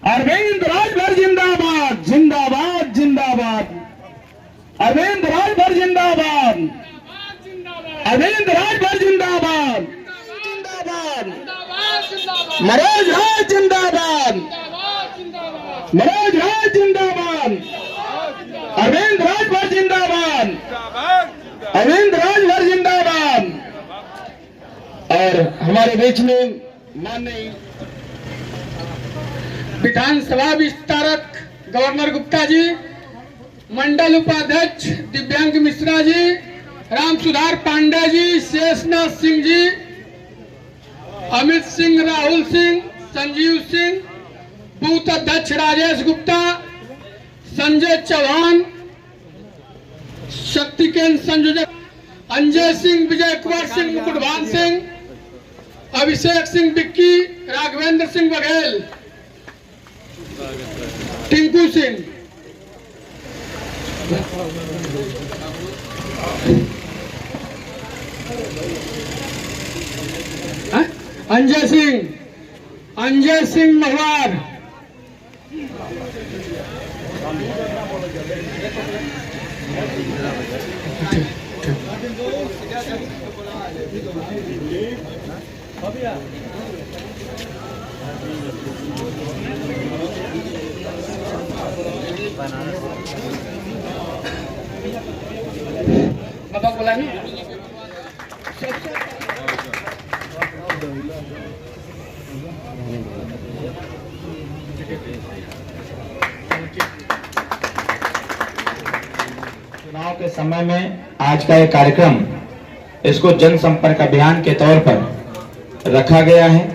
अरविंद राजभर जिंदाबाद जिंदाबाद जिंदाबाद। अरविंद राजभर जिंदाबाद। अरविंद राजभर जिंदाबाद जिंदाबाद। मनोज राज जिंदाबाद। मनोज राज जिंदाबाद। अरविंद राजभर जिंदाबाद। अरविंद राजभर जिंदाबाद। और हमारे बीच में माननीय विधानसभा विस्तारक गवर्नर गुप्ता जी, मंडल उपाध्यक्ष दिव्यांग मिश्रा जी, राम सुधार पांडे जी, शेषनाथ सिंह जी, अमित सिंह, राहुल सिंह, संजीव सिंह, बूथ अध्यक्ष राजेश गुप्ता, संजय चौहान, शक्ति केंद्र संयोजक अंजय सिंह, विजय कुमार सिंह, मुकुटभान सिंह, अभिषेक सिंह बिक्की, राघवेंद्र सिंह बघेल, टिंकू सिंह, अंजय सिंह महवार, बाबा बोला नहीं। चुनाव के समय में आज का ये कार्यक्रम, इसको जनसंपर्क अभियान के तौर पर रखा गया है।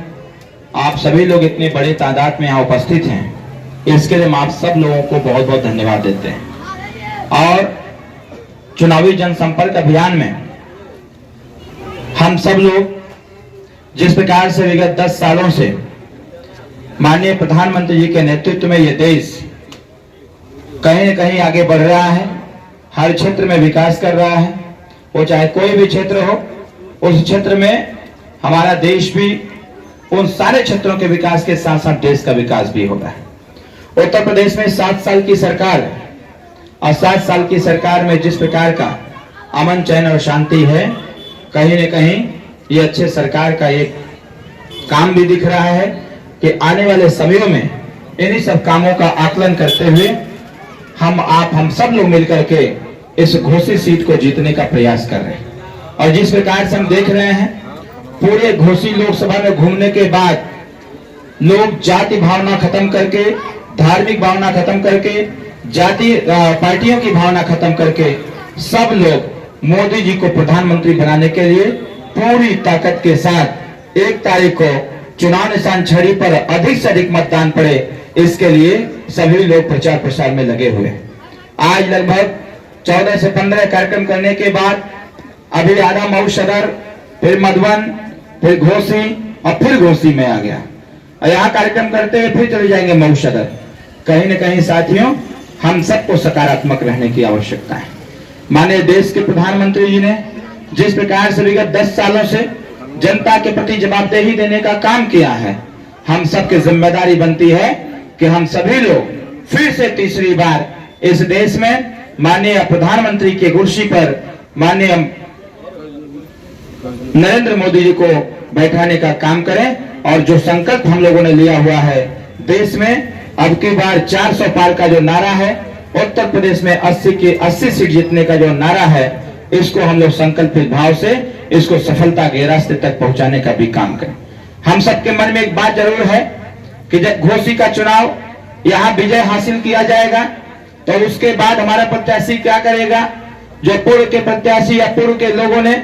आप सभी लोग इतनी बड़ी तादाद में यहाँ उपस्थित हैं, इसके लिए हम आप सब लोगों को बहुत बहुत धन्यवाद देते हैं। और चुनावी जनसंपर्क अभियान में हम सब लोग जिस प्रकार से विगत 10 सालों से माननीय प्रधानमंत्री जी के नेतृत्व में ये देश कहीं न कहीं आगे बढ़ रहा है, हर क्षेत्र में विकास कर रहा है, वो चाहे कोई भी क्षेत्र हो, उस क्षेत्र में हमारा देश भी उन सारे क्षेत्रों के विकास के साथ साथ देश का विकास भी होगा। उत्तर प्रदेश में 7 साल की सरकार और 7 साल की सरकार में जिस प्रकार का अमन चैन और शांति है, कहीं न कहीं ये अच्छे सरकार का एक काम भी दिख रहा है कि आने वाले समयों में इन्हीं सब कामों का आकलन करते हुए हम सब लोग मिलकर के इस घोसी सीट को जीतने का प्रयास कर रहे हैं। और जिस प्रकार से हम देख रहे हैं, पूरे घोसी लोकसभा में घूमने के बाद लोग जाति भावना खत्म करके, धार्मिक भावना खत्म करके, जाति पार्टियों की भावना खत्म करके सब लोग मोदी जी को प्रधानमंत्री बनाने के लिए पूरी ताकत के साथ 1 तारीख को चुनाव निशान छड़ी पर अधिक से अधिक मतदान पड़े, इसके लिए सभी लोग प्रचार प्रसार में लगे हुए हैं। आज लगभग 14 से 15 कार्यक्रम करने के बाद अभी आधा मऊ सदर, फिर मधुबन, फिर घोसी और फिर घोसी में आ गया। और यहाँ कार्यक्रम करते हुए फिर चले जाएंगे मऊ सदर। कहीं न कहीं साथियों, हम सबको सकारात्मक रहने की आवश्यकता है। माननीय देश के प्रधानमंत्री जी ने जिस प्रकार से विगत 10 सालों से जनता के प्रति जवाबदेही देने का काम किया है, हम सबकी जिम्मेदारी बनती है कि हम सभी लोग फिर से तीसरी बार इस देश में माननीय प्रधानमंत्री की कुर्सी पर माननीय नरेंद्र मोदी जी को बैठाने का काम करें। और जो संकल्प हम लोगों ने लिया हुआ है, देश में अब की बार 400 पार का जो नारा है, उत्तर प्रदेश में 80 सीट जीतने का जो नारा है, इसको हम लोग संकल्पित भाव से इसको सफलता के रास्ते तक पहुंचाने का भी काम करें। हम सबके मन में एक बात जरूर है कि जब घोसी का चुनाव यहाँ विजय हासिल किया जाएगा तो उसके बाद हमारा प्रत्याशी क्या करेगा। जो पूर्व के प्रत्याशी या पूर्व के लोगों ने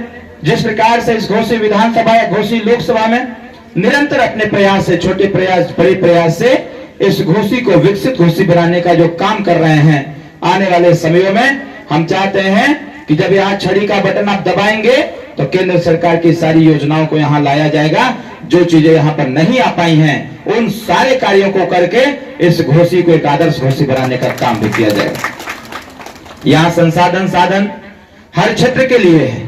जिस प्रकार से इस घोसी विधानसभा या घोसी लोकसभा में निरंतर अपने प्रयास से, छोटे प्रयास, बड़े प्रयास से इस घोसी को विकसित घोसी बनाने का जो काम कर रहे हैं, आने वाले समयों में हम चाहते हैं कि जब यहाँ छड़ी का बटन आप दबाएंगे तो केंद्र सरकार की सारी योजनाओं को यहाँ लाया जाएगा। जो चीजें यहाँ पर नहीं आ पाई हैं, उन सारे कार्यों को करके इस घोसी को एक आदर्श घोसी बनाने का काम भी किया जाएगा। यहाँ संसाधन साधन हर क्षेत्र के लिए है,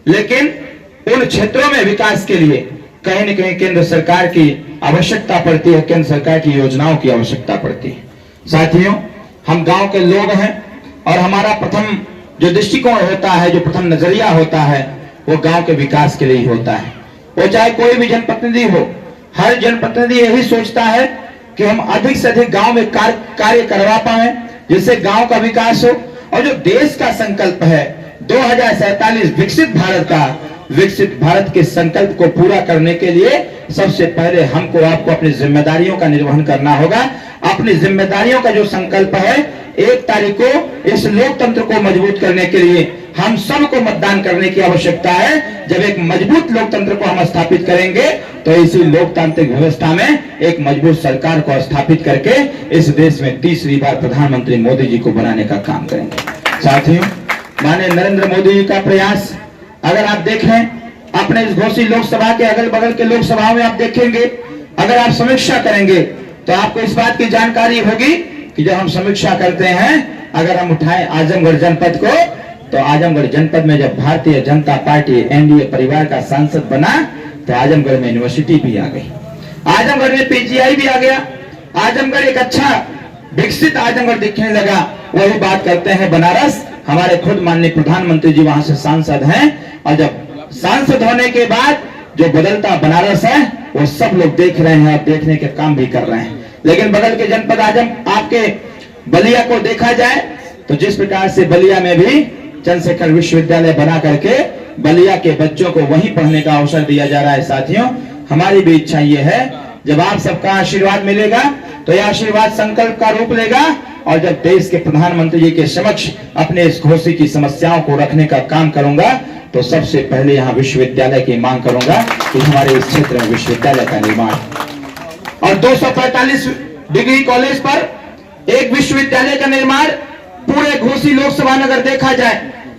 लेकिन उन क्षेत्रों में विकास के लिए कहीं न कहीं केंद्र सरकार की आवश्यकता पड़ती है, केंद्र सरकार की योजनाओं की आवश्यकता पड़ती है। साथियों, हम गांव के लोग हैं और हमारा प्रथम जो दृष्टिकोण होता है, जो प्रथम नजरिया होता है, वो गांव के विकास के लिए ही होता है। वो चाहे कोई भी जनप्रतिनिधि हो, हर जनप्रतिनिधि यही सोचता है कि हम अधिक से अधिक गांव में कार्य करवा पाए, जिससे गांव का विकास हो। और जो देश का संकल्प है 2047 विकसित भारत के संकल्प को पूरा करने के लिए सबसे पहले हमको आपको अपनी जिम्मेदारियों का निर्वहन करना होगा। अपनी जिम्मेदारियों का जो संकल्प है, 1 तारीख को इस लोकतंत्र को मजबूत करने के लिए हम सबको मतदान करने की आवश्यकता है। जब एक मजबूत लोकतंत्र को हम स्थापित करेंगे तो इसी लोकतांत्रिक व्यवस्था में एक मजबूत सरकार को स्थापित करके इस देश में तीसरी बार प्रधानमंत्री मोदी जी को बनाने का काम करेंगे। साथियों, माननीय नरेंद्र मोदी जी का प्रयास अगर आप देखें अपने इस घोसी लोकसभा के अगल बगल के लोकसभाओं में आप देखेंगे, अगर आप समीक्षा करेंगे तो आपको इस बात की जानकारी होगी कि जब हम समीक्षा करते हैं, अगर हम उठाएं आजमगढ़ जनपद को, तो आजमगढ़ जनपद में जब भारतीय जनता पार्टी एनडीए परिवार का सांसद बना तो आजमगढ़ में यूनिवर्सिटी भी आ गई, आजमगढ़ में पीजीआई भी आ गया, आजमगढ़ एक अच्छा विकसित आजमगढ़ दिखने लगा। वही बात करते हैं बनारस, हमारे खुद माननीय प्रधानमंत्री जी वहां से सांसद हैं, और जब सांसद होने के बाद जो बदलता बनारस है वो सब लोग देख रहे हैं और देखने के काम भी कर रहे हैं। लेकिन बगल के जनपद आपके बलिया को देखा जाए तो जिस प्रकार से बलिया में भी चंद्रशेखर विश्वविद्यालय बना करके बलिया के बच्चों को वहीं पढ़ने का अवसर दिया जा रहा है। साथियों, हमारी भी इच्छा ये है, जब आप सबका आशीर्वाद मिलेगा तो यह आशीर्वाद संकल्प का रूप लेगा, और जब देश के प्रधानमंत्री जी के समक्ष अपने इस घोसी की समस्याओं को रखने का काम करूंगा तो सबसे पहले यहाँ विश्वविद्यालय की मांग करूंगा कि हमारे इस क्षेत्र में विश्वविद्यालय का निर्माण, और 245 डिग्री कॉलेज पर एक विश्वविद्यालय का निर्माण। पूरे घोसी लोकसभा में अगर देखा जाए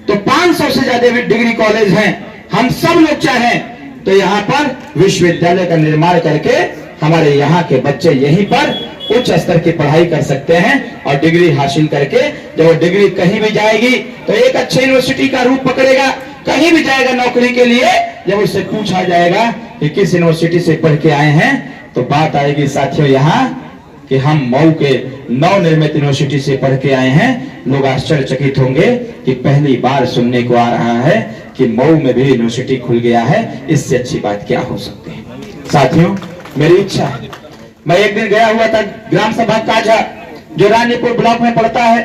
तो 500 से ज्यादा डिग्री कॉलेज हैं। हम सब लोग चाहें तो यहाँ पर विश्वविद्यालय का निर्माण करके हमारे यहाँ के बच्चे यहीं पर उच्च स्तर की पढ़ाई कर सकते हैं, और डिग्री हासिल करके जब वो डिग्री कहीं भी जाएगी तो एक अच्छे यूनिवर्सिटी का रूप पकड़ेगा। कहीं भी जाएगा नौकरी के लिए, जब उससे पूछा जाएगा कि किस यूनिवर्सिटी से पढ़ के आए हैं, तो बात आएगी साथियों यहाँ कि हम मऊ के नवनिर्मित यूनिवर्सिटी से पढ़ के आए हैं। लोग आश्चर्यचकित होंगे कि पहली बार सुनने को आ रहा है कि मऊ में भी यूनिवर्सिटी खुल गया है, इससे अच्छी बात क्या हो सकती है। साथियों, मेरी इच्छा है, मैं एक दिन गया हुआ था ग्राम सभा काजा जो रानीपुर ब्लॉक में पड़ता है,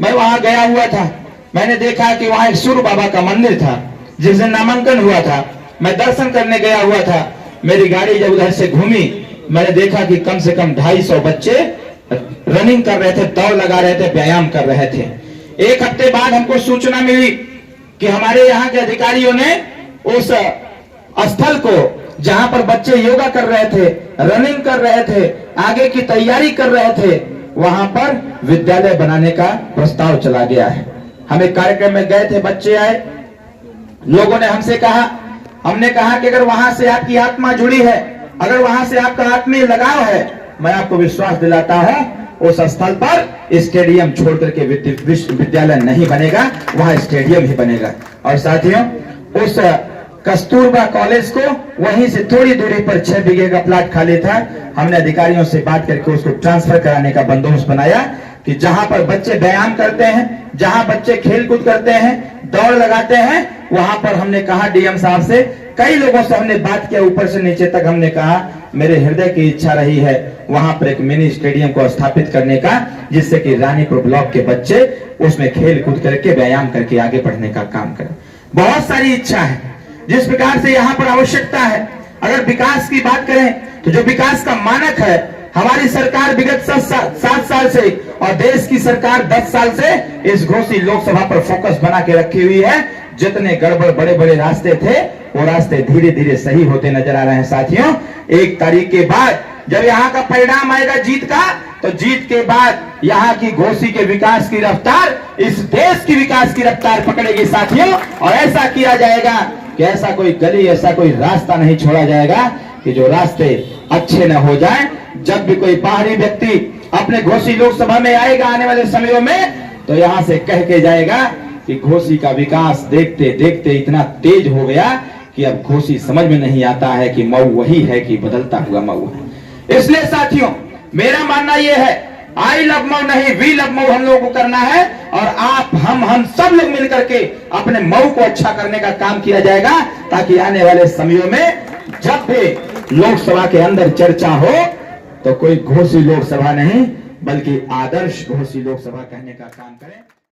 मैं वहां गया हुआ था। मैंने देखा कि वहां एक सूर्य बाबा का मंदिर था, जिस दिन नामांकन हुआ था मैं दर्शन करने गया हुआ था। मेरी गाड़ी जब उधर से घूमी, मैंने देखा कि कम से कम 250 बच्चे रनिंग कर रहे थे, दौड़ लगा रहे थे, व्यायाम कर रहे थे। 1 हफ्ते बाद हमको सूचना मिली कि हमारे यहाँ के अधिकारियों ने उस स्थल को, जहां पर बच्चे योगा कर रहे थे, रनिंग कर रहे थे, आगे की तैयारी कर रहे थे, वहां पर विद्यालय बनाने का प्रस्ताव चला गया है। हम एक कार्यक्रम में गए थे, बच्चे आए, लोगों ने हमसे कहा, हमने कहा कि अगर वहां से आपकी आत्मा जुड़ी है, अगर वहां से आपका आत्मीय लगाव है, मैं आपको विश्वास दिलाता हूं उस स्थल पर स्टेडियम छोड़ करके विद्यालय नहीं बनेगा, वहां स्टेडियम ही बनेगा। और साथियों, उस कस्तूरबा कॉलेज को वहीं से थोड़ी दूरी पर 6 बीघे का प्लाट खाली था। हमने अधिकारियों से बात करके उसको ट्रांसफर कराने का बंदोबस्त बनाया कि जहां पर बच्चे व्यायाम करते हैं, जहां बच्चे खेल कूद करते हैं, दौड़ लगाते हैं, वहां पर हमने कहा डीएम साहब से, कई लोगों से हमने बात किया, ऊपर से नीचे तक हमने कहा, मेरे हृदय की इच्छा रही है वहां पर एक मिनी स्टेडियम को स्थापित करने का, जिससे कि रानीपुर ब्लॉक के बच्चे उसमें खेल कूद करके व्यायाम करके आगे बढ़ने का काम करें। बहुत सारी इच्छा है, जिस प्रकार से यहाँ पर आवश्यकता है। अगर विकास की बात करें तो जो विकास का मानक है, हमारी सरकार विगत 7 साल से और देश की सरकार 10 साल से इस घोसी लोकसभा पर फोकस बना के रखी हुई है। जितने गड़बड़ बड़े बड़े रास्ते थे, वो रास्ते धीरे धीरे सही होते नजर आ रहे हैं। साथियों, 1 तारीख के बाद जब यहाँ का परिणाम आएगा जीत का, तो जीत के बाद यहाँ की घोसी के विकास की रफ्तार इस देश की विकास की रफ्तार पकड़ेगी साथियों। और ऐसा किया जाएगा कि ऐसा कोई गली, ऐसा कोई रास्ता नहीं छोड़ा जाएगा कि जो रास्ते अच्छे न हो जाएं। जब भी कोई बाहरी व्यक्ति अपने घोसी लोकसभा में आएगा आने वाले समयों में, तो यहाँ से कह के जाएगा कि घोसी का विकास देखते देखते इतना तेज हो गया कि अब घोसी समझ में नहीं आता है कि मऊ वही है कि बदलता हुआ मऊ है। इसलिए साथियों, मेरा मानना यह है, आई लव मऊ नहीं, वी लव मऊ हम लोगों को करना है। और आप हम सब लोग मिलकर के अपने मऊ को अच्छा करने का काम किया जाएगा, ताकि आने वाले समयों में जब भी लोकसभा के अंदर चर्चा हो तो कोई घोषी लोकसभा नहीं, बल्कि आदर्श घोषी लोकसभा कहने का काम करें।